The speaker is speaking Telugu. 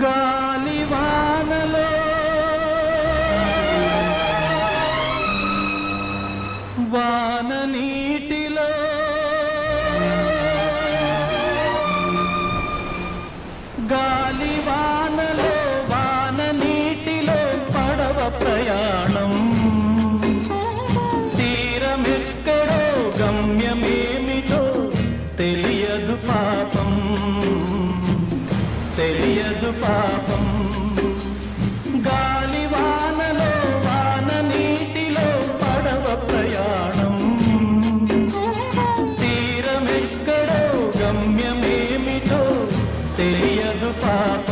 గాలివానలో వాన నీటిలో గాలివానలో వాన నీటిలో పడవ ప్రయాణం తీరమెక్కడో గమ్యమేమిటో తెలియదు పాపం తెలియదు పాపం గాలివానలో వాన నీటిలో పడవ ప్రయాణం తీరమెక్కడో గమ్యమేమిటో తెలియదు పాపం